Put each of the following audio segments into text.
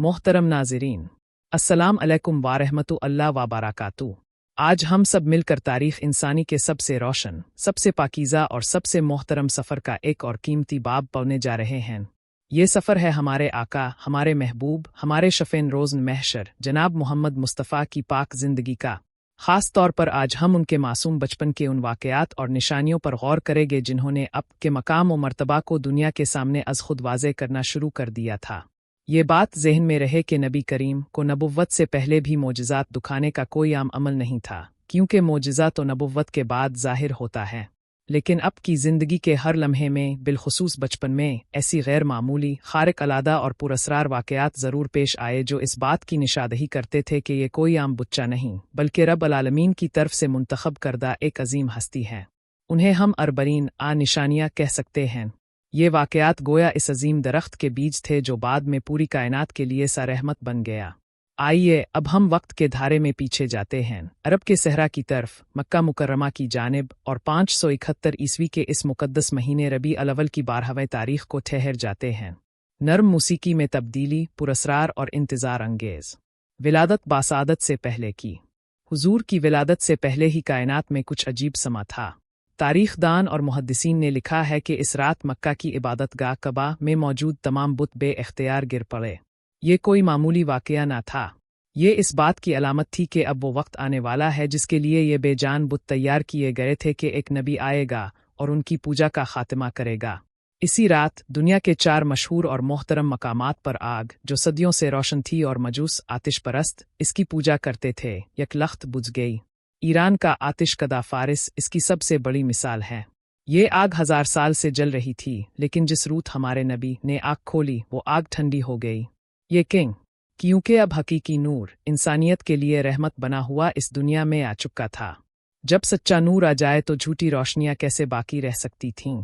मोहतरम नाज़रीन, अस्सलाम अलैकुम वारहमतुल्लाह व बरकातुहू। आज हम सब मिलकर तारीख़ इंसानी के सबसे रोशन, सबसे पाकीज़ा और सबसे मोहतरम सफ़र का एक और कीमती बाब पढ़ने जा रहे हैं। ये सफ़र है हमारे आका, हमारे महबूब, हमारे शफ़ीन रोज़ महशर जनाब मोहम्मद मुस्तफ़ा की पाक ज़िंदगी का। ख़ास तौर पर आज हम उनके मासूम बचपन के उन वाक़यात और निशानियों पर गौर करेंगे जिन्होंने अब के मकाम व मर्तबा को दुनिया के सामने अज़ खुद वाज़े करना शुरू कर दिया था। ये बात ज़हन में रहे कि नबी करीम को नबुव्वत से पहले भी मोजज़ात दिखाने का कोई आम अमल नहीं था, क्योंकि मोजज़ा तो नबुव्वत के बाद ज़ाहिर होता है। लेकिन अब की ज़िंदगी के हर लम्हे में, बिलखुसूस बचपन में, ऐसी गैर मामूली, खारिक अलादा और पुरअसरार वाक़यात ज़रूर पेश आए जो इस बात की निशादही करते थे कि ये कोई आम बच्चा नहीं, बल्कि रब आलमीन की तरफ से मुंतखब करदा एक अजीम हस्ती है। उन्हें हम अरबरीन निशानियाँ कह सकते हैं। ये वाक़यात गोया इस अजीम दरख्त के बीज थे जो बाद में पूरी कायनात के लिए सा रहमत बन गया। आइए अब हम वक्त के धारे में पीछे जाते हैं, अरब के सहरा की तरफ, मक्का मुकर्रमा की जानिब, और 571 ईस्वी के इस मुक़द्दस महीने रबी अल-अव्वल की 12वीं तारीख़ को ठहर जाते हैं। नर्म मूसीकी में तब्दीली, पुरअसरार और इंतज़ार अंगेज़। विलादत बासादत से पहले की। हुजूर की विलादत से पहले ही कायनात में कुछ अजीब समा था। तारीख़दान और मुहद्दिसीन ने लिखा है कि इस रात मक्का की इबादतगाह कबा में मौजूद तमाम बुत बे-इख्तियार गिर पड़े। ये कोई मामूली वाक़या ना था। ये इस बात की अलामत थी कि अब वो वक्त आने वाला है जिसके लिए ये बेजान बुत तैयार किए गए थे कि एक नबी आएगा और उनकी पूजा का खात्मा करेगा। इसी रात दुनिया के 4 मशहूर और मोहतरम मकामात पर आग, जो सदियों से रोशन थी और मजूस आतिश परस्त इसकी पूजा करते थे, यकलख्त बुझ गई। ईरान का आतिशकदा फारिस इसकी सबसे बड़ी मिसाल है। ये आग 1000 साल से जल रही थी, लेकिन जिस रूत हमारे नबी ने आग खोली वो आग ठंडी हो गई। ये क्योंकि अब हकीकी नूर इंसानियत के लिए रहमत बना हुआ इस दुनिया में आ चुका था। जब सच्चा नूर आ जाए तो झूठी रोशनियां कैसे बाकी रह सकती थीं।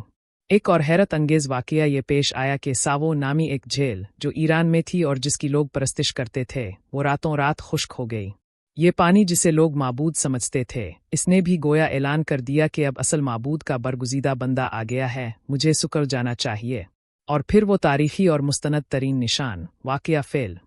एक और हैरत अंगेज़ वाक़या ये पेश आया कि सावो नामी एक झील जो ईरान में थी और जिसकी लोग परस्तिश करते थे, वो रातों रात खुश्क हो गई। ये पानी जिसे लोग माबूद समझते थे, इसने भी गोया ऐलान कर दिया कि अब असल माबूद का बरगुज़ीदा बंदा आ गया है, मुझे सुकर जाना चाहिए। और फिर वो तारीख़ी और मुस्तनद तरीन निशान, वाक़या फ़ेल।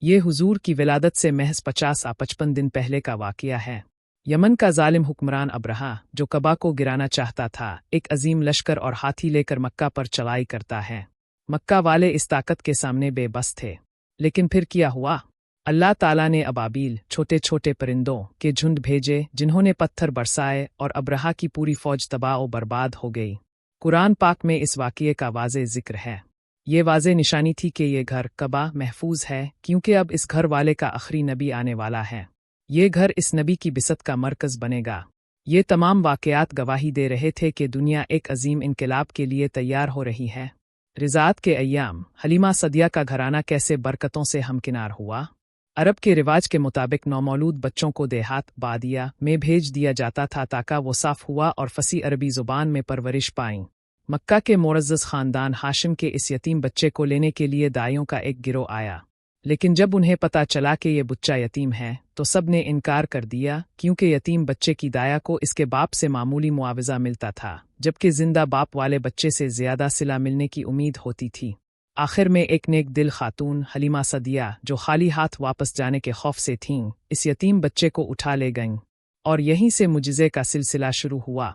ये हुजूर की विलादत से महज 50-55 दिन पहले का वाक़या है। यमन का ज़ालिम हुक्मरान अब्रहा, जो कबा को गिराना चाहता था, एक अजीम लश्कर और हाथी लेकर मक्का पर चढ़ाई करता है। मक्का वाले इस ताकत के सामने बेबस थे। लेकिन फिर क्या हुआ? अल्लाह ताला ने अबाबील, छोटे छोटे परिंदों के झुंड भेजे जिन्होंने पत्थर बरसाए और अब्रहा की पूरी फौज तबाह और बर्बाद हो गई। कुरान पाक में इस वाक़ये का वाज़े ज़िक्र है। ये वाज़े निशानी थी कि ये घर कबा महफूज है, क्योंकि अब इस घर वाले का आखिरी नबी आने वाला है। ये घर इस नबी की बिसत का मरकज़ बनेगा। ये तमाम वाक़यात गवाही दे रहे थे कि दुनिया एक अजीम इनकलाब के लिए तैयार हो रही है। रिज़ात के अय्याम, हलीमा सदिया का घराना कैसे बरकतों से हमकिनार हुआ। अरब के रिवाज के मुताबिक नौमौलूद बच्चों को देहात बादिया में भेज दिया जाता था ताकि वो साफ़ हुआ और फसी अरबी ज़ुबान में परवरिश पाएं। मक्का के मुअज़्ज़ज़ ख़ानदान हाशिम के इस यतीम बच्चे को लेने के लिए दाइयों का एक गिरोह आया, लेकिन जब उन्हें पता चला कि ये बच्चा यतीम है तो सब ने इनकार कर दिया, क्योंकि यतीम बच्चे की दाया को इसके बाप से मामूली मुआवजा मिलता था, जबकि जिंदा बाप वाले बच्चे से ज़्यादा सिला मिलने की उम्मीद होती थी। आखिर में एक नेक दिल खातून हलीमा सदिया, जो खाली हाथ वापस जाने के खौफ से थीं, इस यतीम बच्चे को उठा ले गईं, और यहीं से मुजिज़े का सिलसिला शुरू हुआ।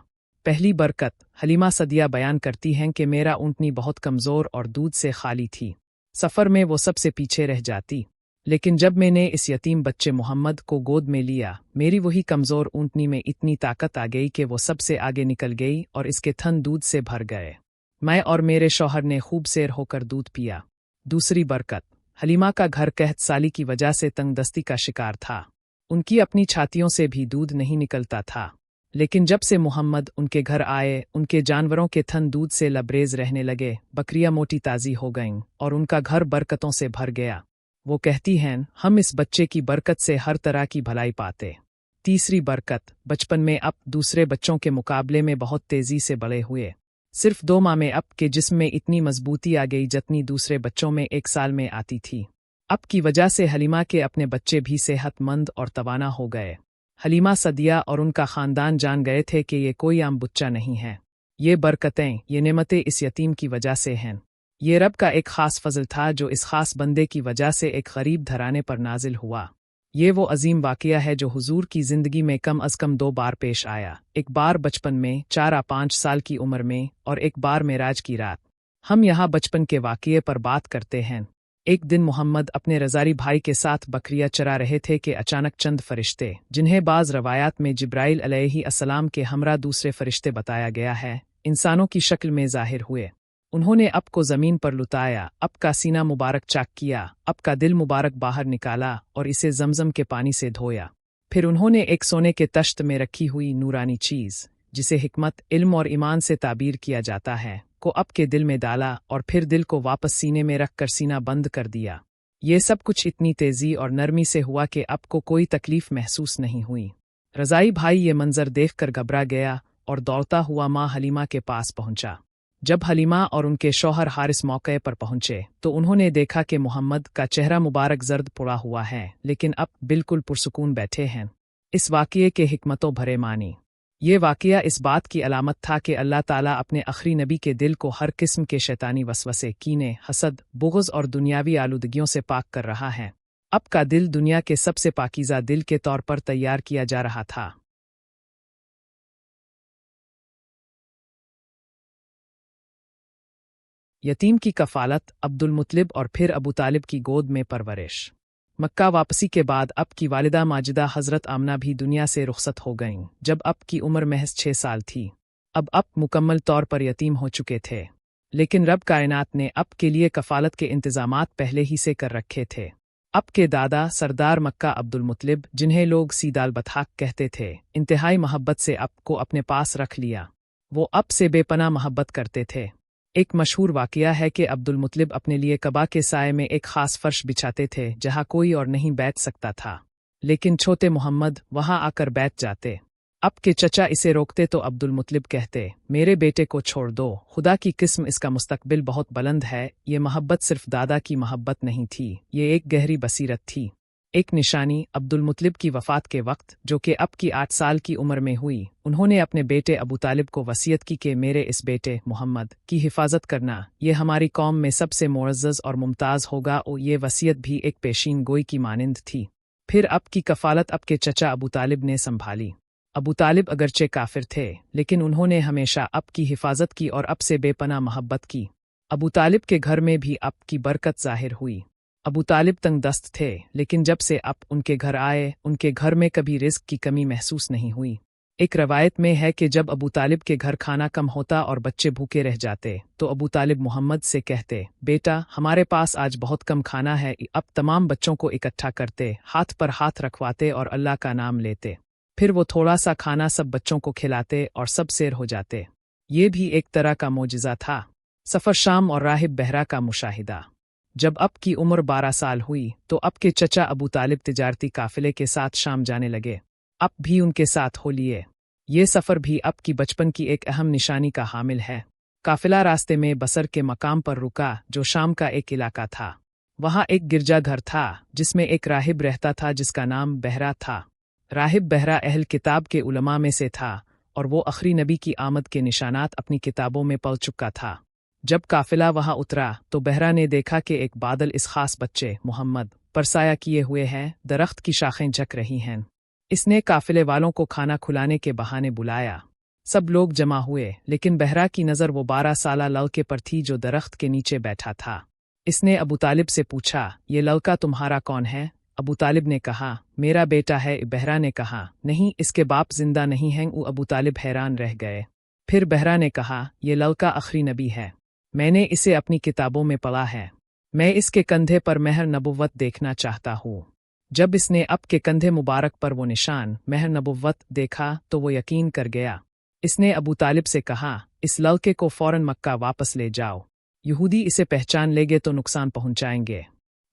पहली बरकत, हलीमा सदिया बयान करती हैं कि मेरा ऊँटनी बहुत कमज़ोर और दूध से खाली थी। सफ़र में वो सबसे पीछे रह जाती, लेकिन जब मैंने इस यतीम बच्चे मोहम्मद को गोद में लिया, मेरी वही कमज़ोर ऊँटनी में इतनी ताकत आ गई कि वो सबसे आगे निकल गई और इसके थन दूध से भर गए। मैं और मेरे शौहर ने खूब सैर होकर दूध पिया। दूसरी बरकत, हलीमा का घर कहत साली की वजह से तंगदस्ती का शिकार था। उनकी अपनी छातियों से भी दूध नहीं निकलता था, लेकिन जब से मोहम्मद उनके घर आए, उनके जानवरों के थन दूध से लबरेज रहने लगे, बकरियां मोटी ताज़ी हो गईं और उनका घर बरकतों से भर गया। वो कहती हैं, हम इस बच्चे की बरकत से हर तरह की भलाई पाते। तीसरी बरकत, बचपन में अब दूसरे बच्चों के मुकाबले में बहुत तेज़ी से बड़े हुए। सिर्फ 2 माह में अब के जिस्म में इतनी मजबूती आ गई जितनी दूसरे बच्चों में 1 साल में आती थी। अब की वजह से हलीमा के अपने बच्चे भी सेहतमंद और तवाना हो गए। हलीमा सदिया और उनका ख़ानदान जान गए थे कि ये कोई आम बच्चा नहीं है। ये बरकतें, ये नेमतें इस यतीम की वजह से हैं। ये रब का एक ख़ास फजल था जो इस ख़ास बंदे की वजह से एक गरीब घराने पर नाजिल हुआ। ये वो अजीम वाक़या है जो हुजूर की ज़िंदगी में कम अज़ कम 2 बार पेश आया, एक बार बचपन में 4 या 5 साल की उम्र में और एक बार मेराज की रात। हम यहाँ बचपन के वाक़ये पर बात करते हैं। एक दिन मोहम्मद अपने रज़ारी भाई के साथ बकरियाँ चरा रहे थे कि अचानक चंद फरिश्ते, जिन्हें बाज़ रवायात में जिब्राइल अलैहिस्सलाम के हमरा दूसरे फरिश्ते बताया गया है, इंसानों की शक्ल में ज़ाहिर हुए। उन्होंने अप को ज़मीन पर लुटाया, अप का सीना मुबारक चाक किया, अप का दिल मुबारक बाहर निकाला और इसे जमजम के पानी से धोया। फिर उन्होंने एक सोने के तश्त में रखी हुई नूरानी चीज़, जिसे हिकमत, इल्म और ईमान से ताबीर किया जाता है, को अप के दिल में डाला और फिर दिल को वापस सीने में रख कर सीना बंद कर दिया। ये सब कुछ इतनी तेज़ी और नरमी से हुआ कि अप को कोई तकलीफ महसूस नहीं हुई। रज़ाई भाई ये मंजर देखकर घबरा गया और दौड़ता हुआ माँ हलीमा के पास पहुंचा। जब हलीमा और उनके शौहर हारिस मौके पर पहुंचे तो उन्होंने देखा कि मोहम्मद का चेहरा मुबारक जर्द पड़ा हुआ है, लेकिन अब बिल्कुल पुरसुकून बैठे हैं। इस वाक़ये के हिकमतों भरे मानी। ये वाक़या इस बात की अलामत था कि अल्लाह ताला अपने आखिरी नबी के दिल को हर किस्म के शैतानी वसवसे, कीने, हसद, बुग़्ज़ और दुनियावी आलूदगियों से पाक कर रहा है। अब का दिल दुनिया के सबसे पाकीज़ा दिल के तौर पर तैयार किया जा रहा था। यतीम की कफ़ालत, अब्दुल मुत्तलिब और फिर अबू तालिब की गोद में परवरिश। मक्का वापसी के बाद अब की वालिदा माजिदा हज़रत आमना भी दुनिया से रुखसत हो गईं, जब अब की उम्र महज 6 साल थी। अब मुकम्मल तौर पर यतीम हो चुके थे, लेकिन रब कायनात ने अब के लिए कफ़ालत के इंतज़ामात पहले ही से कर रखे थे। अब के दादा सरदार मक्का अब्दुल मुत्तलिब, जिन्हें लोग सीदाल बथाक कहते थे, इंतहाई मोहब्बत से अब को अपने पास रख लिया। वो अब से बेपनाह मोहब्बत करते थे। एक मशहूर वाक़या है कि अब्दुल मुत्तलिब अपने लिए कबा के साए में एक ख़ास फ़र्श बिछाते थे जहाँ कोई और नहीं बैठ सकता था, लेकिन छोटे मोहम्मद वहाँ आकर बैठ जाते। अब के चचा इसे रोकते तो अब्दुल मुत्तलिब कहते, मेरे बेटे को छोड़ दो, खुदा की किस्म इसका मुस्तकबिल बहुत बुलंद है। ये मोहब्बत सिर्फ दादा की मोहब्बत नहीं थी, ये एक गहरी बसीरत थी, एक निशानी। अब्दुल मुत्तलिब की वफ़ात के वक्त, जो कि अब की 8 साल की उम्र में हुई, उन्होंने अपने बेटे अबू तालिब को वसीयत की कि मेरे इस बेटे मोहम्मद की हिफाजत करना, ये हमारी कौम में सबसे मुअज़्ज़ज़ और मुमताज़ होगा। और ये वसीयत भी एक पेशीन गोई की मानिंद थी। फिर अब की कफ़ालत अब के चचा अबू तालिब ने संभाली। अबू तालिब अगरचे काफिर थे, लेकिन उन्होंने हमेशा अब की हिफाजत की और अब से बेपनाह मोहब्बत की। अबू तालिब के घर में भी अब की बरकत ज़ाहिर हुई। अबू तालिब तंग दस्त थे, लेकिन जब से अब उनके घर आए, उनके घर में कभी रिज़्क़ की कमी महसूस नहीं हुई। एक रवायत में है कि जब अबू तालिब के घर खाना कम होता और बच्चे भूखे रह जाते, तो अबू तालिब मोहम्मद से कहते, बेटा हमारे पास आज बहुत कम खाना है। अब तमाम बच्चों को इकट्ठा करते, हाथ पर हाथ रखवाते और अल्लाह का नाम लेते। फिर वो थोड़ा सा खाना सब बच्चों को खिलाते और सब सैर हो जाते। ये भी एक तरह का मोजिज़ा था। सफ़र शाम और राहिब बहरा का मुशाहिदा। जब अब की उम्र 12 साल हुई तो अब के चचा अबू तालिब तिजारती काफ़िले के साथ शाम जाने लगे। अब भी उनके साथ हो लिए। ये सफ़र भी अब की बचपन की एक अहम निशानी का हामिल है। काफ़िला रास्ते में बसर के मकाम पर रुका, जो शाम का एक इलाका था। वहाँ एक गिरजा घर था जिसमें एक राहिब रहता था जिसका नाम बहरा था। राहिब बहरा अहल किताब के उलमा में से था और वो आखिरी नबी की आमद के निशानात अपनी किताबों में पढ़ चुका था। जब काफ़िला वहाँ उतरा तो बहरा ने देखा कि एक बादल इस खास बच्चे मोहम्मद पर साया किए हुए है, दरख्त की शाखें झक रही हैं। इसने काफ़िले वालों को खाना खुलाने के बहाने बुलाया। सब लोग जमा हुए, लेकिन बहरा की नज़र वो 12 साला लड़के पर थी जो दरख्त के नीचे बैठा था। इसने अबू तालिब से पूछा, ये लड़का तुम्हारा कौन है? अबू तालिब ने कहा, मेरा बेटा है। बहरा ने कहा, नहीं, इसके बाप जिंदा नहीं हैं। अबू तालिब हैरान रह गए। फिर बहरा ने कहा, ये लड़का आखिरी नबी है, मैंने इसे अपनी किताबों में पढ़ा है, मैं इसके कंधे पर महर नबुव्वत देखना चाहता हूँ। जब इसने अब के कंधे मुबारक पर वो निशान महर नबुव्वत देखा तो वो यकीन कर गया। इसने अबू तालिब से कहा, इस लड़के को फ़ौरन मक्का वापस ले जाओ, यहूदी इसे पहचान लेंगे तो नुकसान पहुंचाएंगे।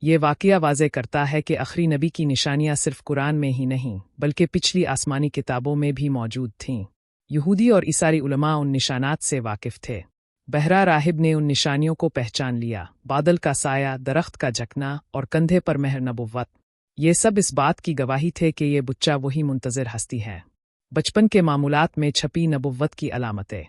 ये वाक़या वाज़े करता है कि आखिरी नबी की निशानियां सिर्फ कुरान में ही नहीं बल्कि पिछली आसमानी किताबों में भी मौजूद थीं। यहूदी और ईसाई उलमा उन निशानात से वाकिफ़ थे। बहरा राहिब ने उन निशानियों को पहचान लिया, बादल का साया, दरख्त का झकना और कंधे पर महर नबुव्वत। ये सब इस बात की गवाही थे कि ये बच्चा वही मुंतज़िर हस्ती है, बचपन के मामूलात में छपी नबुव्वत की अलामतें।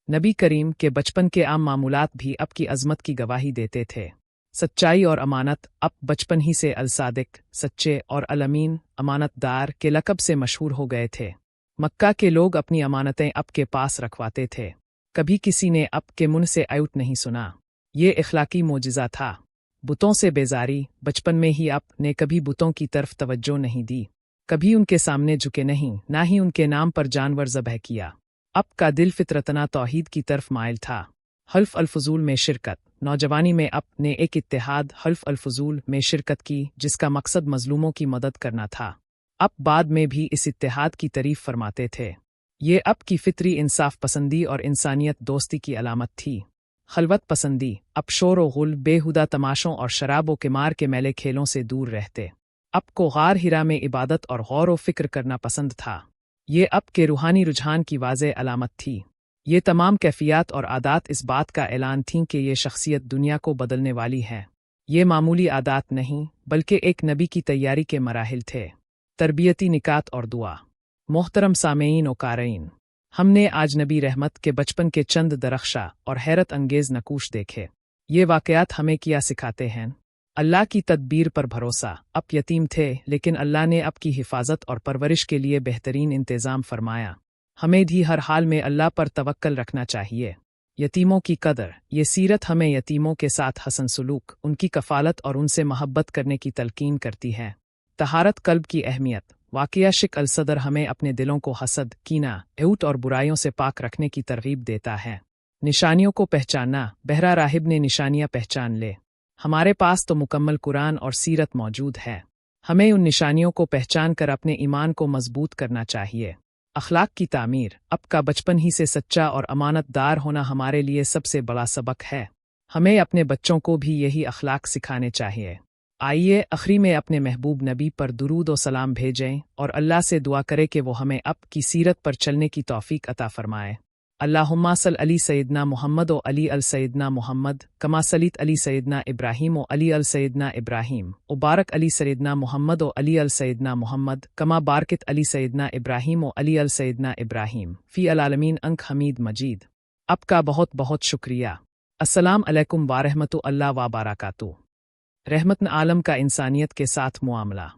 नबी करीम के बचपन के आम मामूलात भी अब की अजमत की गवाही देते थे। सच्चाई और अमानत। अब बचपन ही से अल-सादिक, सच्चे और अल-अमीन, अमानतदार के लक़ब से मशहूर हो गए थे। मक्का के लोग अपनी अमानतें अब के पास रखवाते थे। कभी किसी ने अब के मुंह से आउट नहीं सुना। ये इखलाकी मोजिज़ा था। बुतों से बेजारी। बचपन में ही अब ने कभी बुतों की तरफ तवज्जो नहीं दी, कभी उनके सामने झुके नहीं, ना ही उनके नाम पर जानवर ज़बह किया। अब का दिल फितरतना तौहीद की तरफ माइल था। हल्फ अल-फुजूल में शिरकत। नौजवानी में अब ने एक इत्तेहाद हल्फ अल-फुजूल में शिरकत की, जिसका मकसद मजलूमों की मदद करना था। अब बाद में भी इस इत्तेहाद की तारीफ फरमाते थे। ये अब की फितरी इंसाफ पसंदी और इंसानियत दोस्ती की अलामत थी। खलवत पसंदी। अब शोर व गुल, बेहुदा तमाशों और शराब व किमार के मैले खेलों से दूर रहते। अब को गार हिरा में इबादत और गौर व फिक्र करना पसंद था। ये अब के रूहानी रुझान की वाज़े अलामत थी। ये तमाम कैफियत और आदात इस बात का ऐलान थीं कि ये शख्सियत दुनिया को बदलने वाली है। ये मामूली आदात नहीं, बल्कि एक नबी की तैयारी के मराहिल थे। तरबियती निकात और दुआ। मोहतरम सामेईन व कारईन, हमने आज नबी रहमत के बचपन के चंद दरख्शा और हैरत अंगेज नकूश देखे। ये वाक़यात हमें क्या सिखाते हैं? अल्लाह की तदबीर पर भरोसा। अब यतीम थे, लेकिन अल्लाह ने अब की हिफाजत और परवरिश के लिए बेहतरीन इंतज़ाम फरमाया। हमें भी हर हाल में अल्लाह पर तवक्कल रखना चाहिए। यतीमों की कदर। ये सीरत हमें यतीमों के साथ हसन सलूक, उनकी कफ़ालत और उनसे मोहब्बत करने की तलकीन करती है। तहारत कल्ब की अहमियत। वाक़या शिक अल-सदर हमें अपने दिलों को हसद, कीना, एऊट और बुराइयों से पाक रखने की तरगीब देता है। निशानियों को पहचानना। बहरा राहिब ने निशानियाँ पहचान ले। हमारे पास तो मुकम्मल कुरान और सीरत मौजूद है। हमें उन निशानियों को पहचान कर अपने ईमान को मजबूत करना चाहिए। अखलाक की तामीर। अब का बचपन ही से सच्चा और अमानतदार होना हमारे लिए सबसे बड़ा सबक है। हमें अपने बच्चों को भी यही अखलाक सिखाने चाहिए। आइए आखिरी में अपने महबूब नबी पर दुरूद और सलाम भेजें और अल्लाह से दुआ करें कि वो हमें अब की सीरत पर चलने की तौफीक अता फरमाए। अल्लाहुम्मा सल अली सैयदना मुहम्मद व अली अल सैयदना मुहम्मद, कमा सलीत अली सैयदना इब्राहीम व अली अल सैयदना इब्राहीम, व बारक अली सैयदना मुहम्मद व अली अल सैयदना मुहम्मद, कमा बारकित अली सैयदना इब्राहीम व अली अल सैयदना इब्राहीम, फ़ी अल-आलमीन अंक हमीद मजीद। अब का बहुत बहुत शुक्रिया। अस्सलाम अलैकुम वारहमतुल्लाह व बरकातुहू। रहमत आलम का इंसानियत के साथ मुआमला।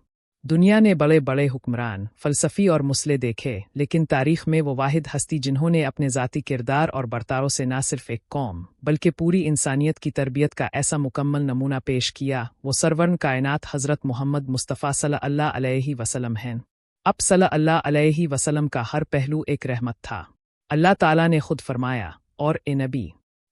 दुनिया ने बड़े बड़े हुक्मरान, फ़लसफ़ी और मुसले देखे, लेकिन तारीख़ में वो वाहिद हस्ती जिन्होंने अपने ज़ाती किरदार और बर्ताव से न सिर्फ़ एक कौम बल्कि पूरी इंसानियत की तरबियत का ऐसा मुकम्मल नमूना पेश किया, वो सरवरन कायनात हज़रत मोहम्मद मुस्तफ़ा सल्लल्लाहु अलैहि वसल्लम हैं। अब सल्लल्लाहु अलैहि वसल्लम का हर पहलू एक रहमत था। अल्लाह ताला ने खुद फरमाया, और ए नबी,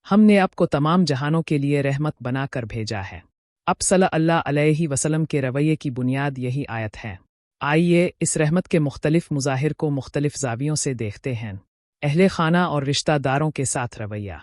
हमने आपको तमाम जहानों के लिए रहमत बनाकर भेजा है। अब सल्लल्लाहु अलैहि वसल्लम के रवैये की बुनियाद यही आयत है। आइए इस रहमत के मुख्तलिफ मुज़ाहिर को मुख्तलिफ ज़ावियों से देखते हैं। अहले खाना और रिश्तेदारों के साथ रवैया।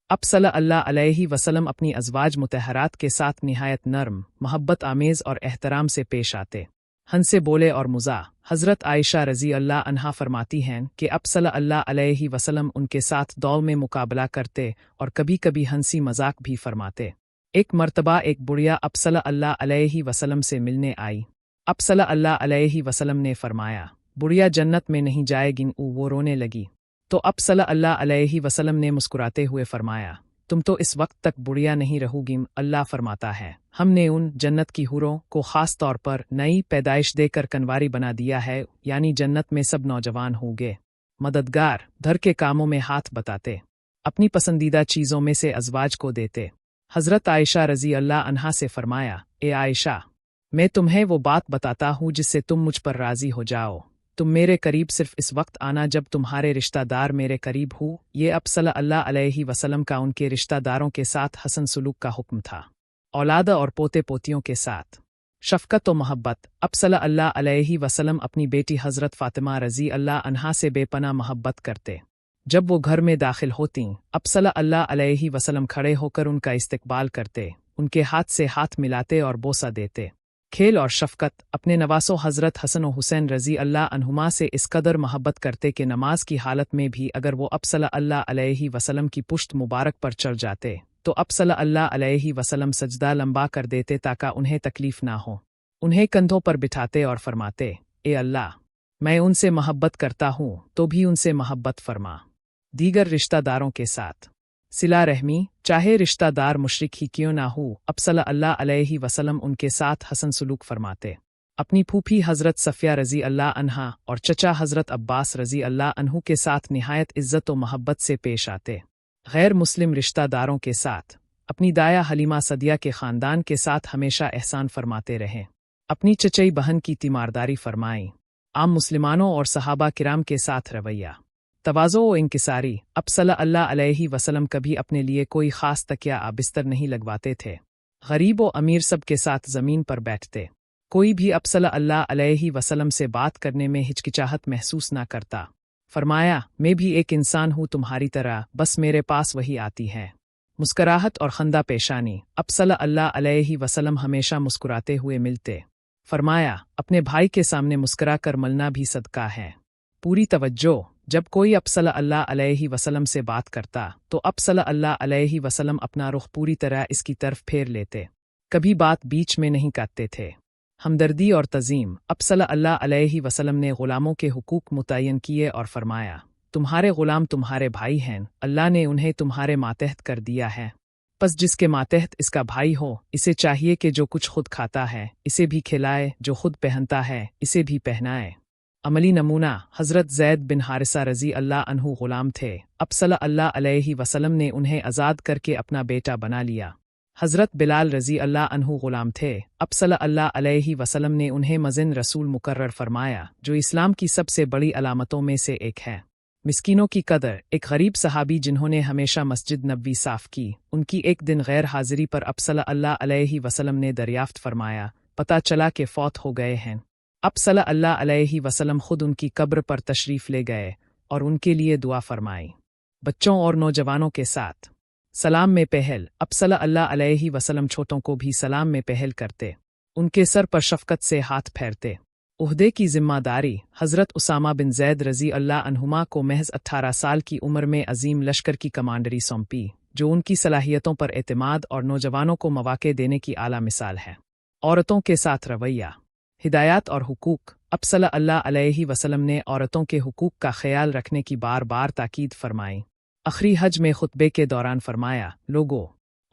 अब सल्लल्लाहु अलैहि वसल्लम अपनी अज़वाज मुतहरात के साथ निहायत नर्म, मोहब्बत आमेज़ और एहतराम से पेश आते। हंसे बोले और मुज़ा। हज़रत आयशा रज़ी अल्लाह अन्हा फरमाती हैं कि अब सल्लल्लाहु अलैहि वसल्लम उनके साथ दौड़ में मुकाबला करते और कभी कभी हंसी मजाक भी फरमाते। एक मर्तबा एक बुढ़िया अब सल्लल्लाहु अलैहि वसल्लम से मिलने आई। अब सल्लल्लाहु अलैहि वसल्लम ने फरमाया, बुढ़िया जन्नत में नहीं जाएगी। वो रोने लगी तो अब सल्लल्लाहु अलैहि वसल्लम ने मुस्कुराते हुए फरमाया, तुम तो इस वक्त तक बुढ़िया नहीं रहोगी। अल्लाह फरमाता है, हमने उन जन्नत की हुरों को ख़ास तौर पर नई पैदाइश देकर कनवारी बना दिया है, यानी जन्नत में सब नौजवान होंगे। मददगार, घर के कामों में हाथ बताते, अपनी पसंदीदा चीज़ों में से अज़वाज को देते। हज़रत आयशा रज़ी अल्लाह अन्हा से फरमाया, ए आयशा, मैं तुम्हें वो बात बताता हूँ जिससे तुम मुझ पर राज़ी हो जाओ। तुम मेरे करीब सिर्फ इस वक्त आना जब तुम्हारे रिश्तेदार मेरे करीब हो। ये अब सल्लल्लाहु अलैहि वसल्लम का उनके रिश्तेदारों के साथ हसन सलूक का हुक्म था। औलाद और पोते पोतियों के साथ शफ़क़त व मोहब्बत। अब सल्लल्लाहु अलैहि वसल्लम अपनी बेटी हज़रत फ़ातिमा रज़ी अल्लाह अन्हा से बेपनाह मोहब्बत करते। जब वो घर में दाखिल होतीं, अब सल्लल्लाहु अलैहि वसल्लम खड़े होकर उनका इस्तकबाल करते, उनके हाथ से हाथ मिलाते और बोसा देते। खेल और शफ़क़त। अपने नवासों हज़रत हसन व हुसैन रज़ी अल्लाह अन्हुमा से इस कदर मोहब्बत करते कि नमाज की हालत में भी अगर वो अब सल्लल्लाहु अलैहि वसल्लम की पुश्त मुबारक पर चढ़ जाते तो अब सल्लल्लाहु अलैहि वसल्लम सजदा लंबा कर देते ताकि उन्हें तकलीफ़ ना हो। उन्हें कंधों पर बिठाते और फरमाते, ए अल्लाह, मैं उनसे मोहब्बत करता हूँ तो भी उनसे मोहब्बत फरमा। दीगर रिश्तेदारों के साथ सिला रहमी, चाहे रिश्तेदार मुशरिक ही क्यों ना हो, अब सल्लल्लाहु अलैहि वसल्लम उनके साथ हसन सलूक फरमाते। अपनी फूफी हज़रत सफ़िया रज़ी अल्लाह अन्हा और चचा हज़रत अब्बास रज़ी अल्लाह अन्हु के साथ निहायत इज़्ज़त व मोहब्बत से पेश आते। गैर मुस्लिम रिश्तेदारों के साथ अपनी दाया हलीमा सदिया के ख़ानदान के साथ हमेशा एहसान फरमाते रहें। अपनी चचई बहन की तीमारदारी फरमाई। आम मुसलमानों और सहाबा किराम के साथ रवैया तवाज़ो व इंकिसारी। अब सल्लल्लाहु अलैहि वसल्लम कभी अपने लिए कोई ख़ास तकिया बिस्तर नहीं लगवाते थे। गरीब व अमीर सब के साथ ज़मीन पर बैठते। कोई भी अब सल्लल्लाहु अलैहि वसल्लम से बात करने में हिचकिचाहट महसूस ना करता। फरमाया, मैं भी एक इंसान हूँ तुम्हारी तरह, बस मेरे पास वही आती है। मुस्कराहट और खंदा पेशानी। अब सल्लल्लाहु अलैहि वसल्लम हमेशा मुस्कुराते हुए मिलते। फरमाया, अपने भाई के सामने मुस्कुरा कर मलना भी सदका है। पूरी तवज्जो। जब कोई अब सल्लल्लाहु अलैहि वसल्लम से बात करता तो अब सल्लल्लाहु अलैहि वसल्लम अपना रुख पूरी तरह इसकी तरफ फेर लेते। कभी बात बीच में नहीं काटते थे। हमदर्दी और तज़ीम। अब सल्लल्लाहु अलैहि वसल्लम ने ग़ुलामों के हुकूक मुतय्यन किए और फरमाया, तुम्हारे ग़ुलाम तुम्हारे भाई हैं, अल्लाह ने उन्हें तुम्हारे मातहत कर दिया है। बस जिसके मातहत इसका भाई हो, इसे चाहिए कि जो कुछ खुद खाता है इसे भी खिलाए, जो खुद पहनता है इसे भी पहनाए। अमली नमूना, हज़रत ज़ैद बिन हारिसा रज़ी अल्लाह अन्हु ग़ुलाम थे। अब सल्लल्लाहु अलैहि वसल्लम ने उन्हें आज़ाद करके अपना बेटा बना लिया। हज़रत बिलाल रज़ी अल्लाह अन्हु ग़ुलाम थे। अब सल्लल्लाहु अलैहि वसल्लम ने उन्हें मज़िन रसूल मुकर्रर फरमाया, जो इस्लाम की सबसे बड़ी अलामतों में से एक है। मिस्कीनों की कदर। एक गरीब सहाबी जिन्होंने हमेशा मस्जिद नबवी साफ़ की, उनकी एक दिन गैर हाज़िरी पर अब सल्लल्लाहु अलैहि वसल्लम ने दरियाफ़्त फरमाया, पता चला कि फ़ौत हो गए हैं। अब सल्लल्लाहु अलैहि वसल्लम खुद उनकी कब्र पर तशरीफ़ ले गए और उनके लिए दुआ फरमाई। बच्चों और नौजवानों के साथ सलाम में पहल। अब सल्लल्लाहु अलैहि वसल्लम छोटों को भी सलाम में पहल करते। उनके सर पर शफ़क़त से हाथ फेरते। उहदे की ज़िम्मेदारी। हज़रत उसामा बिन ज़ैद रज़ी अल्लाह अन्हुमा को महज़ 18 साल की उम्र में अजीम लश्कर की कमांडरी सौंपी, जो उनकी सलाहियतों पर एतमाद और नौजवानों को मौक़े देने की आला मिसाल है। औरतों के साथ रवैया। हिदायत और हुकूक। अब सल्लल्लाहु अलैहि वसल्लम ने औरतों के हुकूक का ख्याल रखने की बार बार ताकीद फरमाई। आखिरी हज में खुतबे के दौरान फरमाया, लोगो,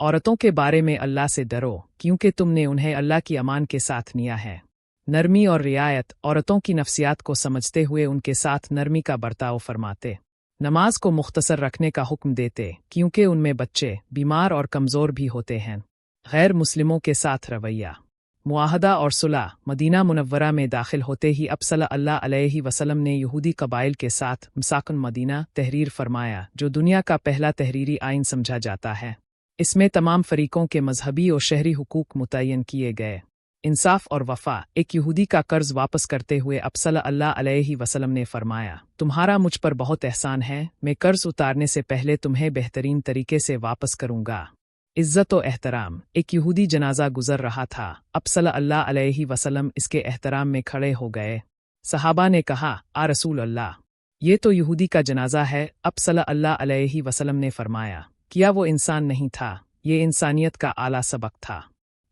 औरतों के बारे में अल्लाह से डरो, क्योंकि तुमने उन्हें अल्लाह की अमान के साथ निया है। नरमी और रियायत। औरतों की नफ्सियात को समझते हुए उनके साथ नरमी का बर्ताव फरमाते। नमाज को मुख्तसर रखने का हुक्म देते, क्योंकि उनमें बच्चे, बीमार और कमज़ोर भी होते हैं। गैर मुस्लिमों के साथ रवैया। मुआहदा और सुलह। मदीना मुनव्वरा में दाखिल होते ही अब सल्लल्लाहु अलैहि वसल्लम ने यहूदी कबाइल के साथ मिसाकुन मदीना तहरीर फरमाया, जो दुनिया का पहला तहरीरी आइन समझा जाता है। इसमें तमाम फ़रीक़ों के मजहबी और शहरी हुकूक मुतय्यन किए गए। इंसाफ और वफ़ा। एक यहूदी का कर्ज़ वापस करते हुए अब सल्लल्लाहु अलैहि वसल्लम ने फरमाया, तुम्हारा मुझ पर बहुत एहसान है, मैं कर्ज़ उतारने से पहले तुम्हें बेहतरीन तरीके से वापस करूँगा। इज़्ज़त व एहतराम। एक यहूदी जनाजा गुज़र रहा था। अब सल्लल्लाहु अलैहि वसल्लम इसके एहतराम में खड़े हो गए। सहाबा ने कहा, आ रसूल अल्लाह, ये तो यहूदी का जनाजा है। अब सल्लल्लाहु अलैहि वसल्लम ने फरमाया, क्या वो इंसान नहीं था? ये इंसानियत का आला सबक था।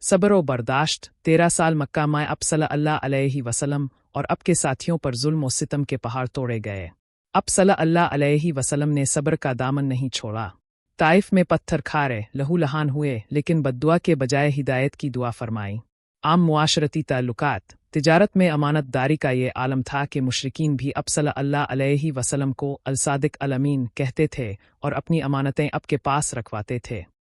सब्र व बर्दाश्त। 13 साल मक्का में अब सल्लल्लाहु अलैहि वसल्लम और अब के साथियों पर जुल्म व सितम के पहाड़ तोड़े गए। अब सल्लल्लाहु अलैहि वसल्लम ने सब्र का दामन नहीं छोड़ा। ताइफ में पत्थर खारे, लहू लहान हुए, लेकिन बद्दुआ के बजाय हिदायत की दुआ फरमाई। आम मुआशरती ताल्लुकात। तिजारत में अमानतदारी का ये आलम था कि मुशरिकीन भी अब सल्लल्लाहु अलैहि वसल्लम को अल-सादिक अल-अमीन कहते थे और अपनी अमानतें अब के पास रखवाते थे।